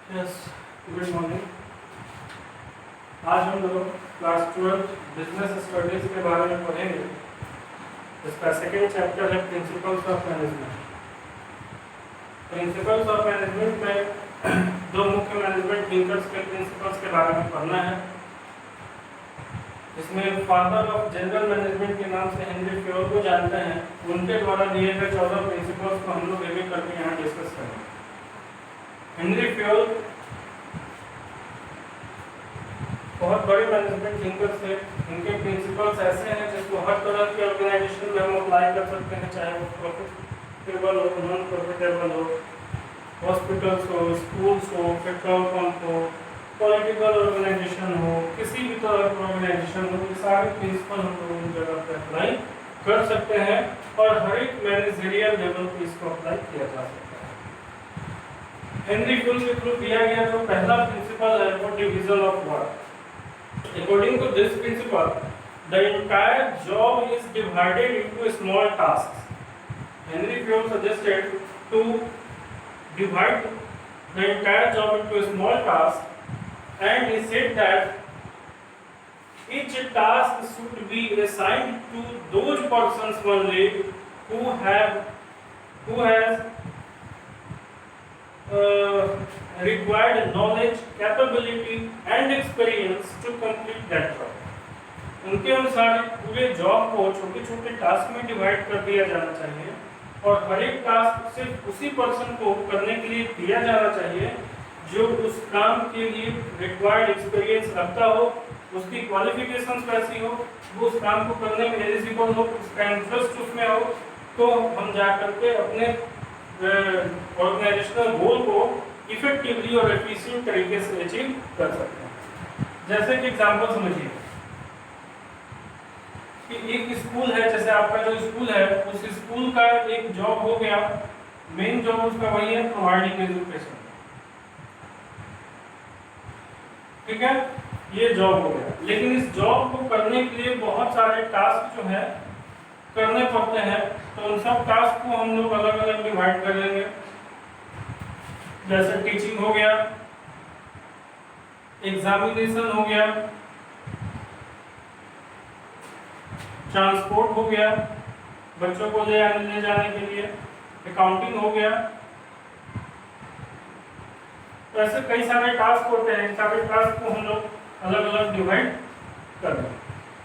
Yes, good morning. आज हम लोग क्लास 12 बिजनेस स्टडीज के बारे में पढ़ेंगे। इसका सेकेंड चैप्टर है principles of management. Principles of management में दो मुख्य मैनेजमेंट थिंकर्स के प्रिंसिपल्स के बारे में पढ़ना है। इसमें फादर ऑफ जनरल मैनेजमेंट के नाम से हेनरी फ्योल को जानते हैं। उनके द्वारा दिए गए 14 प्रिंसिपल्स को हम लोग एक एक करके यहाँ डिस्कस करेंगे। हेनरी फ्योल बहुत बड़े मैनेजमेंट थिंकर्स थे। इनके प्रिंसिपल्स ऐसे हैं जिसको हर तरह के ऑर्गेनाइजेशन में हम अप्लाई कर सकते हैं, चाहे वो प्रॉफिटेबल हो, नॉन प्रॉफिटेबल हो, हॉस्पिटल्स हो, स्कूल्स हो, पेट्रोल पंप हो, पॉलिटिकल ऑर्गेनाइजेशन हो, किसी भी तरह का ऑर्गेनाइजेशन हो, ये सारे प्रिंसिपल हम लोग उन जगह पर अप्लाई कर सकते हैं और हर एक मैनेजरियल लेवल पर इसको अप्लाई किया जा सकता है। हेनरी फ्योल के थ्रू दिया गया जो पहला प्रिंसिपल है वो division of work. According to this principle, the entire job is divided into small tasks. Henry Fayol suggested to divide the entire job into small tasks, and he said that each task should be assigned to those persons only who has required knowledge, capability and experience to complete that job. उनके अनुसार पूरे job को छोटे छोटे task में divide कर दिया जाना चाहिए और हर एक टास्क सिर्फ उसी पर्सन को करने के लिए दिया जाना चाहिए जो उस काम के लिए रिक्वायर्ड एक्सपीरियंस रखता हो, उसकी क्वालिफिकेशंस वैसी हो, वो उस काम को करने में एलिजिबल हो, उसका इंटरेस्ट उसमें हो, तो हम जा करके अपने ऑर्गेनाइजेशनल गोल को इफेक्टिवली और एफिशिएंट तरीके से अचीव कर सकते हैं। जैसे कि एग्जांपल समझिए कि एक स्कूल है, जैसे आपका जो स्कूल है उस स्कूल का एक जॉब हो गया, मेन जॉब उसका वही है प्रोवाइडिंग एजुकेशन, ठीक है, ये जॉब हो गया। लेकिन इस जॉब को करने के लिए बहुत सारे टास्क जो है करने पड़ते हैं, तो उन सब टास्क को हम लोग अलग अलग डिवाइड कर लेंगे। जैसे टीचिंग हो गया, एग्जामिनेशन हो गया, ट्रांसपोर्ट हो गया बच्चों को ले जाने के लिए, अकाउंटिंग हो गया। तो ऐसे कई सारे टास्क होते हैं, इन सारे टास्क को हम लोग अलग अलग डिवाइड कर दें।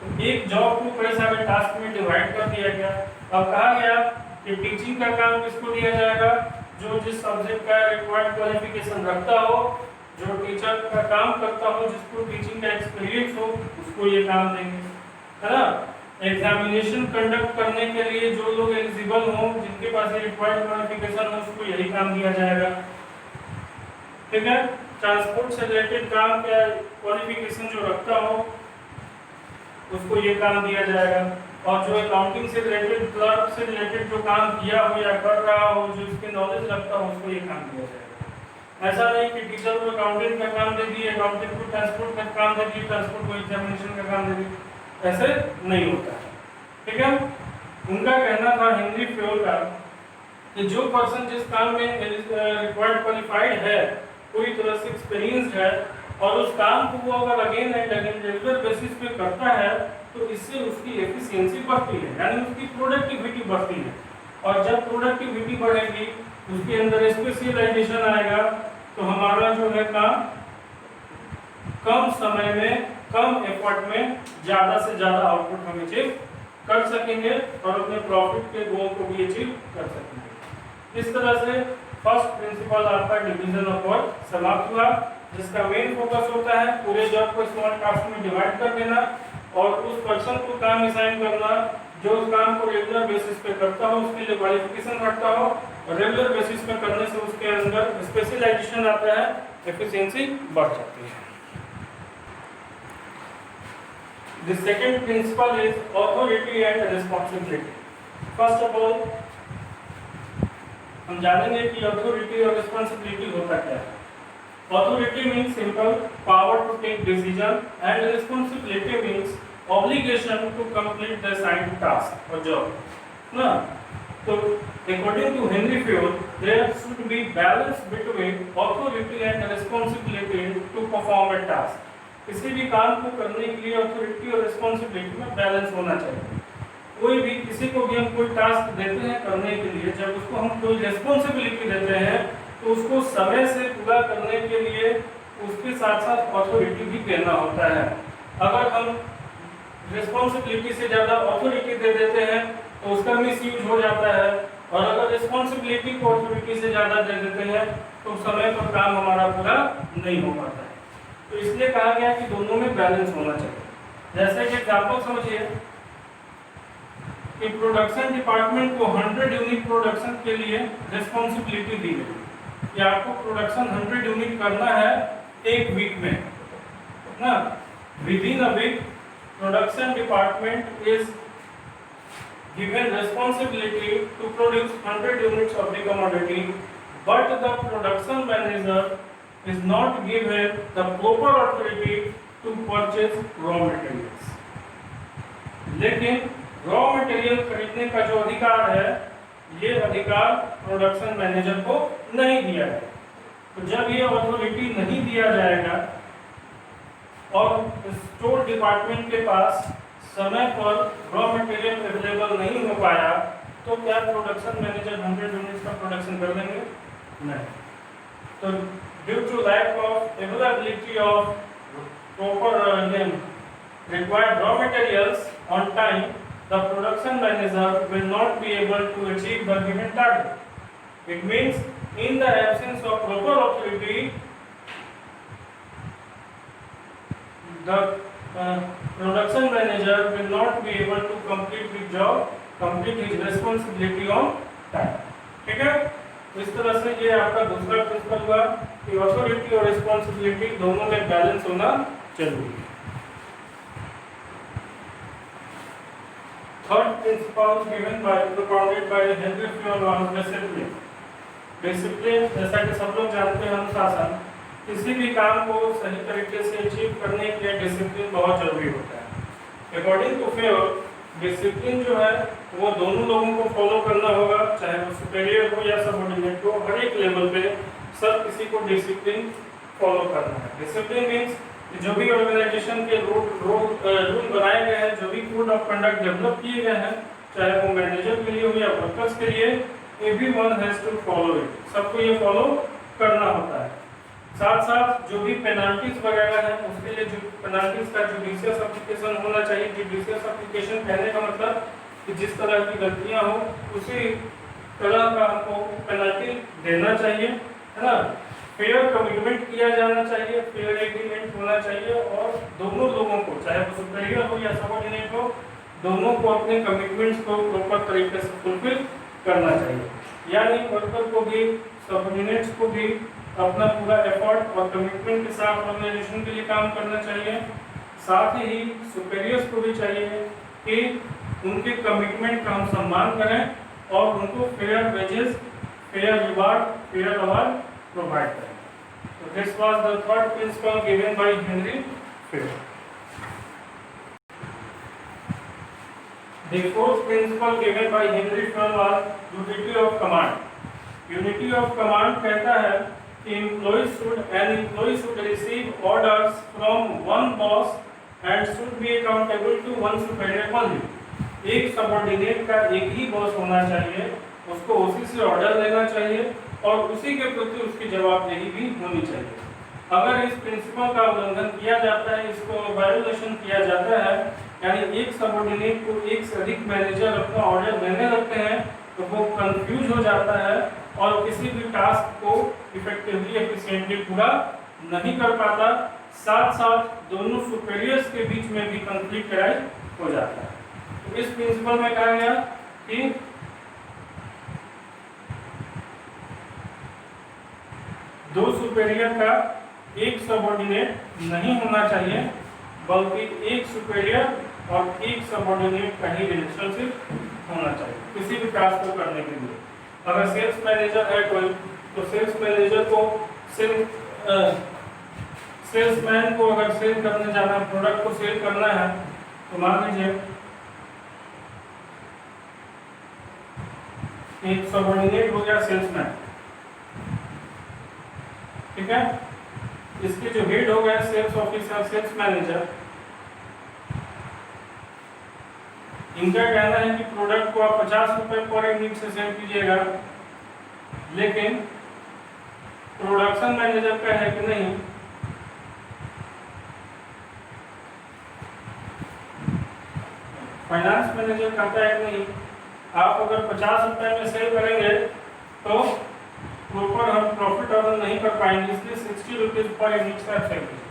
तो एक जॉब को कई सारे टास्क में डिवाइड कर दिया गया। अब कहा गया कि टीचिंग का काम किसको दिया जाएगा, जो जिस सब्जेक्ट का रिक्वायर्ड क्वालिफिकेशन रखता हो, जो टीचर का काम करता हो, जिसको टीचिंग का एक्सपीरियंस हो, उसको ये काम देंगे, है ना। एग्जामिनेशन कंडक्ट करने के लिए जो लोग एलिजिबल हो, जिनके पास रिक्वायर्ड क्वालिफिकेशन हो, उसको यही काम दिया जाएगा, ठीक है। ट्रांसपोर्ट से रिलेटेड काम का क्वालिफिकेशन जो रखता हो उसको ये काम दिया जाएगा, और जो अकाउंटिंग से रिलेटेड, क्लर्क से रिलेटेड जो काम किया हो या कर रहा हो, जो इसके नॉलेज रखता हो, उसको ये काम दिया जाएगा। ऐसा नहीं कि टीचर को अकाउंटेंट का काम दे दिए, अकाउंटेंट को ट्रांसपोर्ट का काम दे दिए, ट्रांसपोर्ट को एग्जामिनेशन का काम दे दिए, ऐसे नहीं होता है, ठीक है। उनका कहना था हेनरी फ्योल का कि जो पर्सन जिस काम में रिक्वायर्ड क्वालिफाइड है, पूरी तरह से एक्सपीरियंस्ड है, और उस काम को वो अगर again and again regular basis पे करता है, तो इससे उसकी एफिशिएंसी बढ़ती है, यानी उसकी प्रोडक्टिविटी बढ़ती है। और जब प्रोडक्टिविटी बढ़ेगी, उसके अंदर स्पेशलाइजेशन आएगा, तो हमारा जो है काम कम समय में, कम एफर्ट में ज़्यादा से ज़्यादा आउटपुट हम अचीव कर सकेंगे और अपने प्रॉफिट के गोल को भी अचीव कर सकेंगे। इस तरह से फर्स्ट प्रिंसिपल आपका डिवीजन ऑफ वर्क समाप्त हुआ, जिसका मेन फोकस होता है पूरे जॉब को स्मॉल टास्क में डिवाइड कर देना और उस पर्सन को काम असाइन करना जो उस काम को रेगुलर बेसिस पे करता हो, उसके लिए क्वालिफिकेशन रखता हो, और रेगुलर बेसिस पे करने से उसके अंदर स्पेशलाइजेशन आता है, एफिशिएंसी बढ़ जाती है। The second principle is authority and responsibility. First of all, हम जानेंगे कि अथॉरिटी और रिस्पांसिबिलिटी होता क्या है। Authority means simple power to take decision and responsibility means obligation to complete the assigned task or job, ना। तो According to Henry Fayol, there should be balance between authority and responsibility to perform a task. किसी भी काम को करने के लिए authority और रिस्पॉन्सिबिलिटी में बैलेंस होना चाहिए। कोई भी किसी को भी हम कोई टास्क देते हैं करने के लिए, जब उसको हम कोई रिस्पॉन्सिबिलिटी देते हैं तो उसको समय से पूरा करने के लिए उसके साथ साथ अथॉरिटी भी देना होता है। अगर हम रिस्पॉन्सिबिलिटी से ज़्यादा अथॉरिटी दे देते हैं तो उसका मिसयूज हो जाता है, और अगर रिस्पॉन्सिबिलिटी को अथॉरिटी से ज़्यादा दे देते हैं तो समय पर काम हमारा पूरा नहीं हो पाता है। तो इसलिए कहा गया कि दोनों में बैलेंस होना चाहिए। जैसे कि एग्जाम्पल समझिए कि प्रोडक्शन डिपार्टमेंट को 100 यूनिट प्रोडक्शन के लिए रिस्पॉन्सिबिलिटी दी गई कि आपको प्रोडक्शन 100 यूनिट करना है एक वीक में ना। Within a week production department is given responsibility to produce 100 units of the commodity, but the production manager is not given the proper authority to purchase raw materials. लेकिन raw material खरीदने का जो अधिकार है, ये अधिकार प्रोडक्शन मैनेजर को नहीं दिया है। तो जब ये अथॉरिटी नहीं दिया जाएगा और स्टोर डिपार्टमेंट के पास समय पर रॉ मटेरियल अवेलेबल नहीं हो पाया तो क्या प्रोडक्शन मैनेजर 100 यूनिट्स का प्रोडक्शन कर लेंगे? नहीं। तो due to lack of availability of proper required raw materials on time, the production manager will not be able to achieve the given target. It means in the absence of proper authority, the production manager will not be able to complete the job, complete his responsibility on time. ठीक है? इस तरह से ये आपका दूसरा principal हुआ कि अथॉरिटी और रिस्पॉन्सिबिलिटी दोनों में बैलेंस होना जरूरी है। Third principle given by propounded by Henry Fayol was discipline. Discipline जैसा कि सब लोग जानते हैं, अनुशासन। किसी भी काम को सही तरीके से अचीव करने के लिए डिसिप्लिन बहुत जरूरी होता है। अकॉर्डिंग टू फेयर, डिसिप्लिन जो है वो दोनों लोगों को फॉलो करना होगा, चाहे वो सुपीरियर हो या सबऑर्डिनेट हो। हर एक लेवल पे सब किसी को डिसिप्लिन फॉलो करना है। डिसिप्लिन मीन्स जो भी ऑर्गेनाइजेशन के रूल बनाए गए हैं, जो भी कोड ऑफ कंडक्ट डेवलप किए गए हैं, चाहे वो मैनेजर के लिए हो या वर्कर्स के लिए, everyone has to follow it. सबको ये फॉलो करना होता है। साथ साथ जो भी पेनाल्टीज वगैरह है उसके लिए जो पेनाल्टीज का जुडिशियस एप्लीकेशन होना चाहिए। जुडिशियस एप्लीकेशन कहने का मतलब कि जिस तरह की गलतियां हो उसी तरह का हमको पेनाल्टी देना चाहिए, है ना। फेयर कमिटमेंट किया जाना चाहिए, फेयर एग्रीमेंट होना चाहिए, और दोनों लोगों को, चाहे वो सुपीरियर हो या सबऑर्डिनेट हो, दोनों को अपने कमिटमेंट्स को प्रॉपर तरीके से फुलफिल करना चाहिए। यानी वर्कर को भी सबऑर्डिनेट्स को भी अपना पूरा एफर्ट और कमिटमेंट के साथ ऑर्गेनाइजेशन के लिए काम करना चाहिए। साथ ही सुपीरियर्स को भी चाहिए कि उनके कमिटमेंट का हम सम्मान करें और उनको fair wages, fair reward, fair award provide करें। So this was the third principle given by Henry Fayol. The fourth principle given by Henry Fayol was unity of command. Unity of command कहता है कि employee should receive orders from one boss and should be accountable to one superior only. एक subordinate का एक ही boss होना चाहिए, उसको उसी से ऑर्डर लेना चाहिए और उसी के प्रति उसकी जवाबदेही भी होनी चाहिए। अगर इस प्रिंसिपल का उल्लंघन किया जाता है, इसको वायोलेशन किया जाता है, यानी एक सबऑर्डिनेट को एक से अधिक मैनेजर अपना ऑर्डर देने लगते हैं, तो वो कंफ्यूज हो जाता है और किसी भी टास्क को इफेक्टिवली एफिशिएंटली पूरा नहीं कर पाता। साथ साथ दोनों सुपीरियर्स के बीच में भी कंफ्लिक्ट राइज हो जाता है। तो इस प्रिंसिपल में कहा गया कि दो सुपीरियर का एक सबऑर्डिनेट नहीं होना चाहिए, बल्कि एक सुपीरियर और एक सबऑर्डिनेट का ही रिलेशनशिप होना चाहिए किसी भी टास्क को करने के लिए। अगर सेल्स मैनेजर है कोई, तो सेल्स मैनेजर को सेल्समैन को अगर सेल करने जाना, प्रोडक्ट को सेल करना है, तो मान लीजिए एक सबऑर्डिनेट हो गया सेल्समैन, ठीक है। इसके जो हेड हो गया सेल्स ऑफिसर, सेल्स मैनेजर, इनका कहना है कि प्रोडक्ट को आप 50 रुपए पर यूनिट से सेल कीजिएगा, लेकिन प्रोडक्शन मैनेजर का है कि नहीं, फाइनेंस मैनेजर कहता है कि नहीं, आप अगर 50 रुपए में सेल करेंगे तो प्रॉपर हम प्रॉफिट अर्न नहीं कर पाएंगे, इसलिए 60 रुपीज पर यूनिट से सेल कीजिए।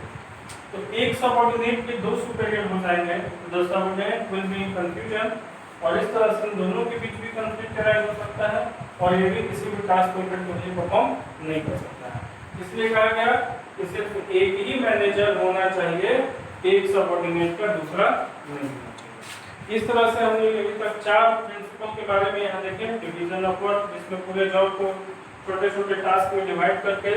तो एक सबऑर्डिनेट के दो सुपीरियर हो जाएंगे, the subordinate will be in confusion, और इस तरह से इन दोनों के बीच भी कंफ्लिक्ट राइज हो सकता है और ये भी किसी भी टास्क को इफेक्टिवली परफॉर्म नहीं कर सकता है। इसलिए कहा गया कि सिर्फ एक ही मैनेजर होना चाहिए, एक सबऑर्डिनेट का दूसरा नहीं होना चाहिए। इस तरह से हमने अभी तक 4 प्रिंसिपल के बारे में यहाँ देखे। डिवीजन ऑफ वर्क, जिसमें पूरे जॉब को छोटे छोटे टास्क में डिवाइड करके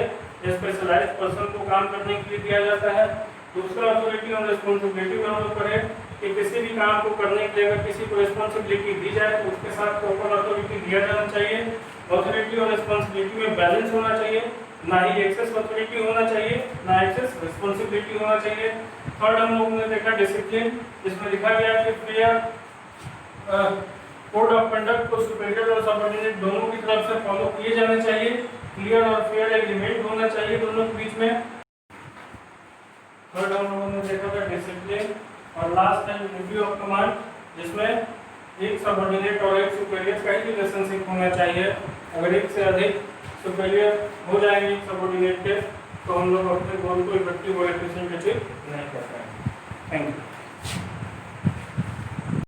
स्पेशलाइज्ड पर्सन को काम करने के लिए दिया जाता है। दूसरा अथॉरिटी और रिस्पॉन्सिबिलिटी में हम लोग पढ़े कि किसी भी काम को करने के लिए अगर किसी को रिस्पॉन्सिबिलिटी दी जाए तो उसके साथ प्रॉपर अथॉरिटी दिया जाना चाहिए। अथॉरिटी और रिस्पॉन्सिबिलिटी में बैलेंस होना चाहिए, ना ही एक्सेस अथॉरिटी होना चाहिए ना एक्सेस रिस्पॉन्सिबिलिटी होना चाहिए। थर्ड हम लोगों ने देखा डिसिप्लिन, जिसमें लिखा गया कि फेयर कोड ऑफ कंडक्ट को सुपीरियर और सबऑर्डिनेट दोनों की तरफ से फॉलो किए जाने चाहिए। क्लियर और फेयर एग्रीमेंट होना चाहिए दोनों के बीच में। थर्ड हम लोगों ने देखा था डिसिप्लिन, और लास्ट है रिव्यू ऑफ कमांड, जिसमें एक सबऑर्डिनेट और एक सुपीरियर का ही रिलेशनशिप होना चाहिए। अगर एक से अधिक सुपीरियर हो जाएंगे सबऑर्डिनेट के तो हम लोग अपने गोल को इफेक्टिव और एफिशिएंट अचीव नहीं कर पाएंगे। Thank you.